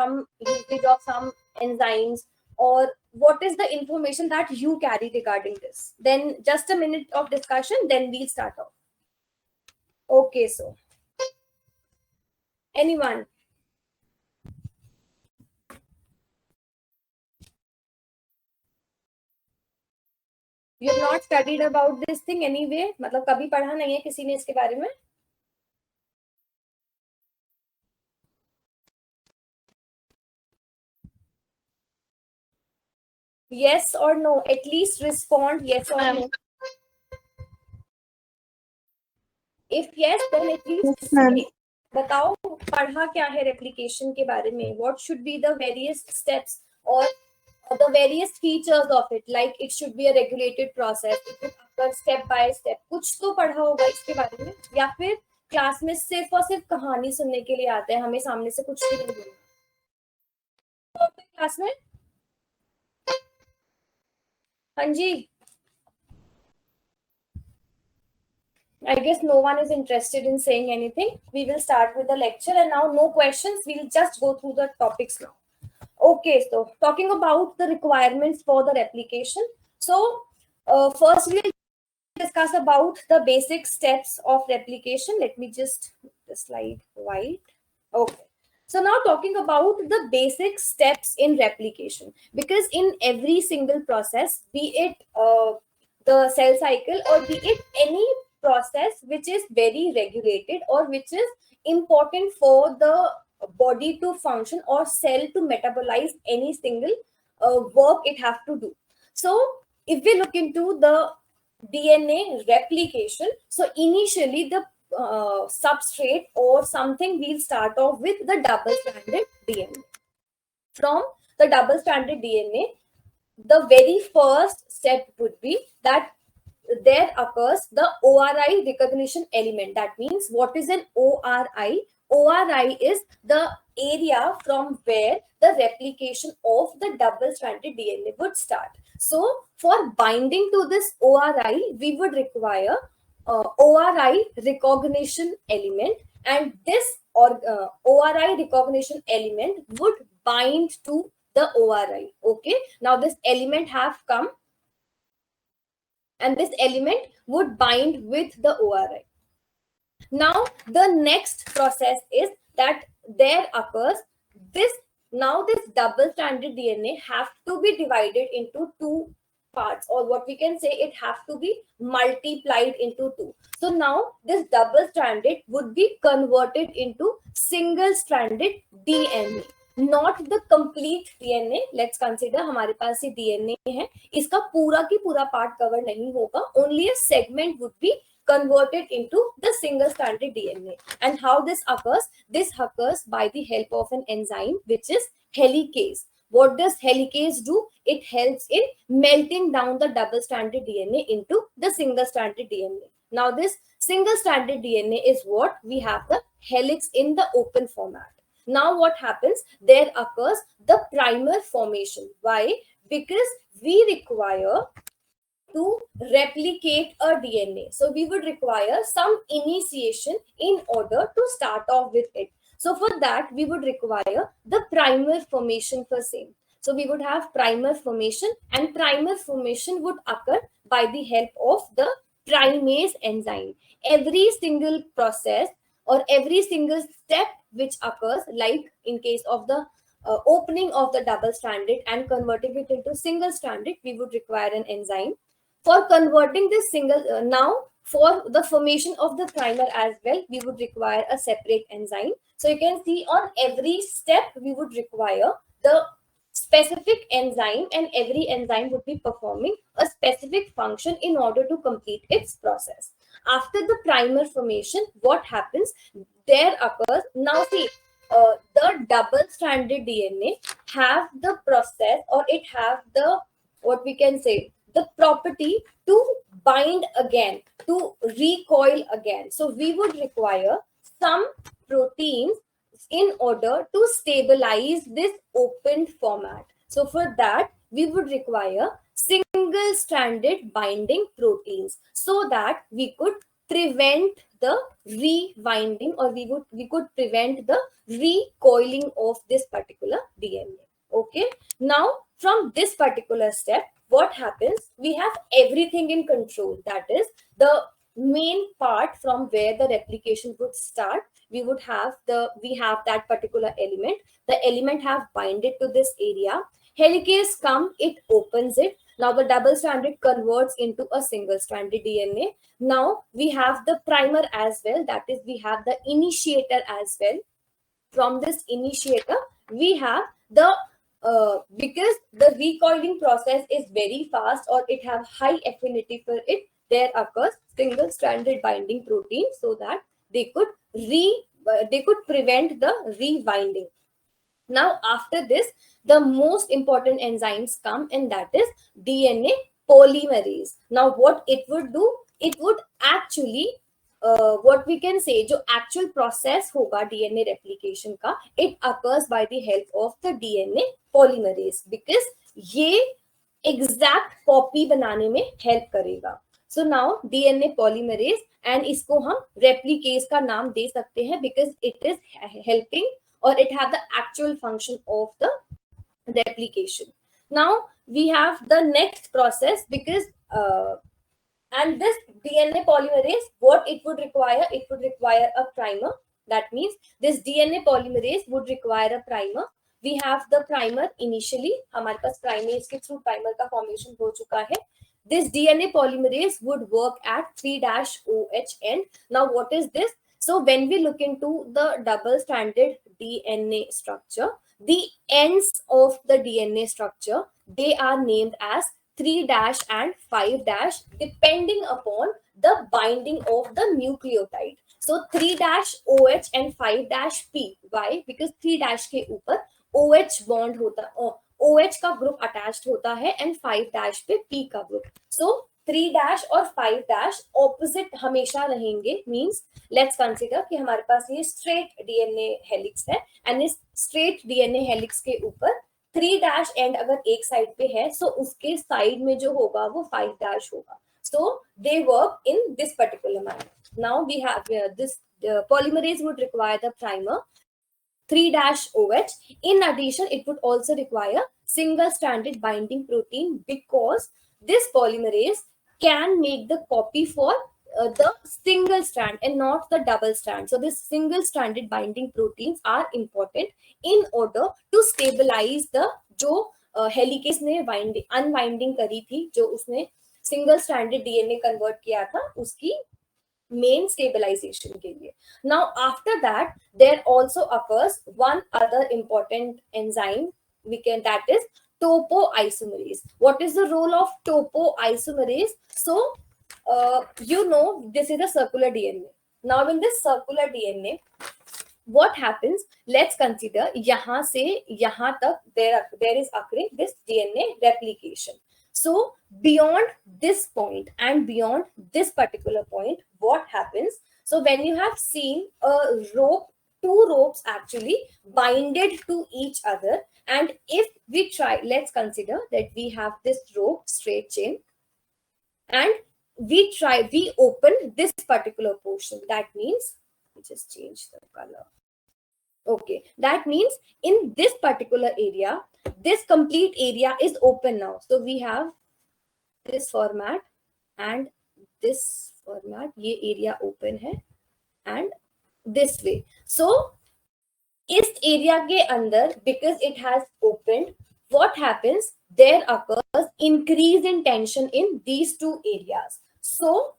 some usage of some enzymes, or what is the information that you carry regarding this? Then just a minute of discussion, then we'll start off. Okay, so anyone? You have not studied about this thing anyway? मतलब कभी पढ़ा नहीं है किसी ने इसके बारे में? Yes or no? At least respond yes or no. If yes, then at least बताओ पढ़ा क्या है replication के बारे में? What should be the various steps or the various features of it? Like it should be a regulated process. It should occur step by step. कुछ तो पढ़ा होगा इसके बारे में, या फिर क्लास में सिर्फ और सिर्फ कहानी सुनने के लिए आते हैं, हमें सामने से कुछ भी नहीं बोलना क्लास में? हाँ जी. I guess no one is interested in saying anything. We will start with the lecture, and now no questions. We'll just go through the topics now. Okay, so talking about the requirements for the replication. So first we'll discuss about the basic steps of replication. Let me just put the slide white. Okay. So now talking about the basic steps in replication, because in every single process, be it the cell cycle or be it any process which is very regulated or which is important for the body to function or cell to metabolize any single work it have to do. So if we look into the DNA replication, so initially the substrate or something, we'll start off with the double-stranded DNA. From the double-stranded DNA, the very first step would be that there occurs the ORI recognition element. That means what is an ORI? ORI is the area from where the replication of the double-stranded DNA would start. So for binding to this ORI, we would require ORI recognition element, and this ORI recognition element would bind to the ORI. Okay, now this element have come, and this element would bind with the ORI. Now the next process is that there occurs this, now this double-stranded DNA have to be divided into two parts, or what we can say, it have to be multiplied into two. So now this double-stranded would be converted into single-stranded DNA. Not the complete DNA. Let's consider हमारे पास ये DNA है, इसका पूरा की पूरा part cover नहीं होगा. Only a segment would be converted into the single-stranded DNA. And how this occurs? This occurs by the help of an enzyme which is helicase. What does helicase do? It helps in melting down the double-stranded DNA into the single-stranded DNA. Now this single-stranded DNA is what we have the helix in the open format. Now what happens? There occurs the primer formation. Why? Because we require to replicate a DNA. So we would require some initiation in order to start off with it. So for that, we would require the primer formation per se. So we would have primer formation, and primer formation would occur by the help of the primase enzyme. Every single process or every single step which occurs, like in case of the opening of the double-stranded and converting it into single-stranded, we would require an enzyme. For converting this single, now for the formation of the primer as well, we would require a separate enzyme. So you can see on every step, we would require the specific enzyme, and every enzyme would be performing a specific function in order to complete its process. After the primer formation, what happens? There occurs, now see, the double-stranded DNA have the process, or it have the, what we can say, the property to bind again, to recoil again. So we would require some proteins in order to stabilize this opened format. So for that, we would require single-stranded binding proteins, so that we could prevent the rewinding, or we could prevent the recoiling of this particular DNA. Okay, now from this particular step, what happens? We have everything in control. That is the main part from where the replication would start. We have that particular element. The element have binded to this area. Helicase come, it opens it. Now the double stranded converts into a single stranded DNA. Now we have the primer as well. That is, we have the initiator as well. From this initiator, we have the because the recoiling process is very fast, or it have high affinity for it, there occurs single stranded binding protein, so that they could prevent the rewinding. Now after this, the most important enzymes come, and that is DNA polymerase. Now what it would do, it would actually what we can say, जो actual process होगा DNA replication का, it occurs by the help of the DNA polymerase, because ये exact copy बनाने में help करेगा. So now DNA polymerase, and इसको हम replicase का नाम दे सकते हैं, because it is helping, or it have the actual function of the replication. Now we have the next process, because and this DNA polymerase, what it would require a primer. That means this DNA polymerase would require a primer. We have the primer initially, हमारे पास primase के through primer का formation हो चुका है. This DNA polymerase would work at 3-OH end. Now what is this? So when we look into the double stranded DNA structure, the ends of the DNA structure, they are named as 3- and 5-, depending upon the binding of the nucleotide. So 3-OH and 5-P. Why? Because 3- के ऊपर OH bond होता, OH का group attached होता है, and 5- पे P का group. सो 3- और 5- opposite हमेशा रहेंगे. मींस लेट्स कंसीडर कि हमारे पास ये स्ट्रेट डीएनए हेलिक्स है, एंड इस स्ट्रेट डीएनए हेलिक्स के ऊपर 3- एंड अगर एक साइड पे है, सो उसके साइड में जो होगा वो 5- होगा. So they work in this particular manner. Now we have this polymerase would require the primer 3-OH. In addition, it would also require single-stranded binding protein, because this polymerase can make the copy for the single strand and not the double strand. So this single-stranded binding proteins are important in order to stabilize the जो helicase ने unwinding करी थी, जो उसने single stranded DNA convert किया था, उसकी main stabilization के लिए. Now after that, there also occurs one other important enzyme, that is topoisomerase. What is the role of topoisomerase? So this is a circular DNA. Now in this circular DNA, what happens? Let's consider यहाँ से यहाँ तक there is occurring this DNA replication. So beyond this point and beyond this particular point, what happens? So when you have seen a rope, two ropes actually binded to each other, and if we try, let's consider that we have this rope, straight chain, and we open this particular portion. That means, just change the color. Okay, that means in this particular area, this complete area is open now. So we have this format and this format, ये area open है, and this way. So इस area के अंदर, because it has opened, what happens? There occurs increase in tension in these two areas. So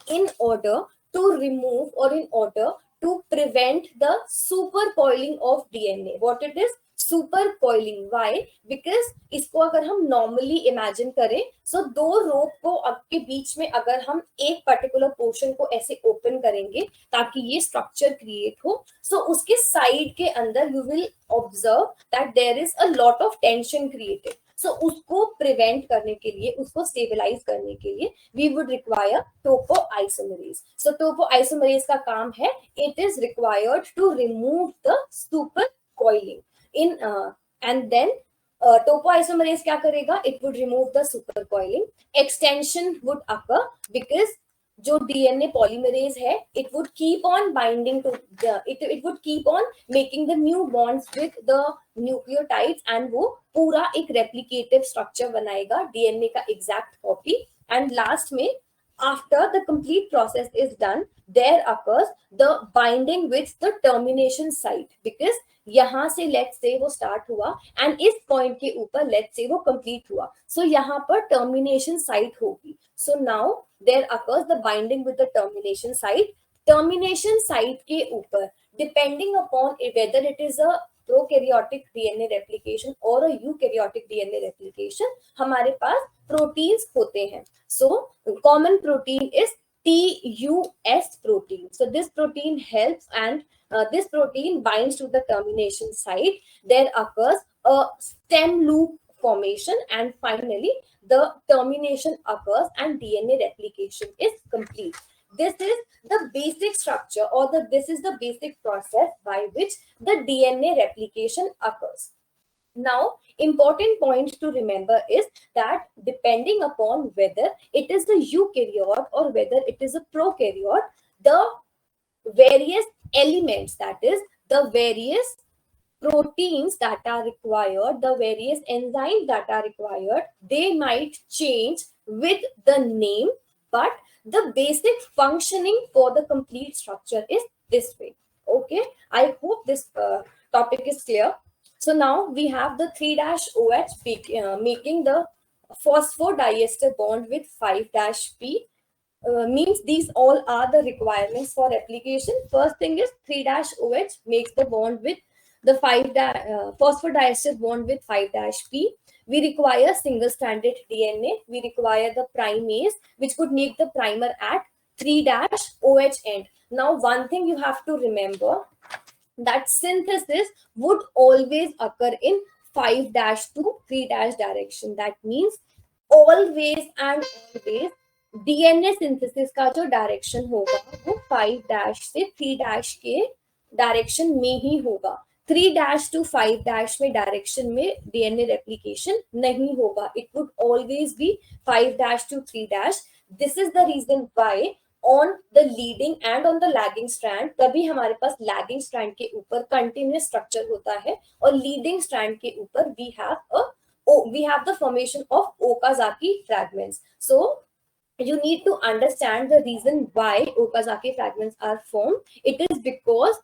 in order to remove, or in order to prevent the supercoiling of DNA, what it is? Supercoiling. Why? Because इसको अगर हम normally imagine करें, so दो rope को आपके बीच में अगर हम एक particular portion को ऐसे open करेंगे ताकि ये structure create हो, so उसके side के अंदर you will observe that there is a lot of tension created. So उसको prevent करने के लिए, उसको stabilize करने के लिए, we would require topoisomerase. So topoisomerase का काम है, it is required to remove the supercoiling. And then topoisomerase क्या करेगा? It would remove the supercoiling. Extension would occur because जो डीएनए पॉलीमरेज है, it would keep on binding to the it would keep on making the new bonds with the nucleotides and वो पूरा एक replicative structure बनाएगा DNA का exact copy. And last में after the complete process is done, there occurs the binding with the termination site, because यहाँ से let's say वो start हुआ and इस point के ऊपर let's say वो complete हुआ, so यहाँ पर termination site होगी. So now there occurs the binding with the termination site. Termination site के ऊपर depending upon whether it is a prokaryotic DNA replication or a eukaryotic DNA replication, हमारे पास proteins होते हैं. So common protein is TUS protein. So this protein helps, and this protein binds to the termination site. There occurs a stem loop formation, and finally the termination occurs and DNA replication is complete. This is the basic structure, or this is the basic process by which the DNA replication occurs. Now, important point to remember is that depending upon whether it is the eukaryote or whether it is a prokaryote, the various elements, that is the various proteins that are required, the various enzymes that are required, they might change with the name, but the basic functioning for the complete structure is this way. Okay, I hope this topic is clear. So now we have the 3-OH making the phosphodiester bond with 5-P. Means these all are the requirements for replication. First thing is 3-OH makes the bond with the phosphodiester bond with 5-P. We require single-stranded DNA. We require the primase, which could make the primer at 3-OH end. Now, one thing you have to remember, that synthesis would always occur in 5- to 3- direction. That means always and always DNA synthesis का जो direction होगा वो 5- से 3- के direction में ही होगा. 3- to 5- में direction में डीएनए रेप्लिकेशन नहीं होगा. It would always be 5- to 3-. This is the reason why on the leading and on the lagging strand, तभी हमारे पास lagging strand के ऊपर continuous structure होता है, और leading strand के ऊपर we have the formation of Okazaki fragments. So you need to understand the reason why Okazaki fragments are formed. It is because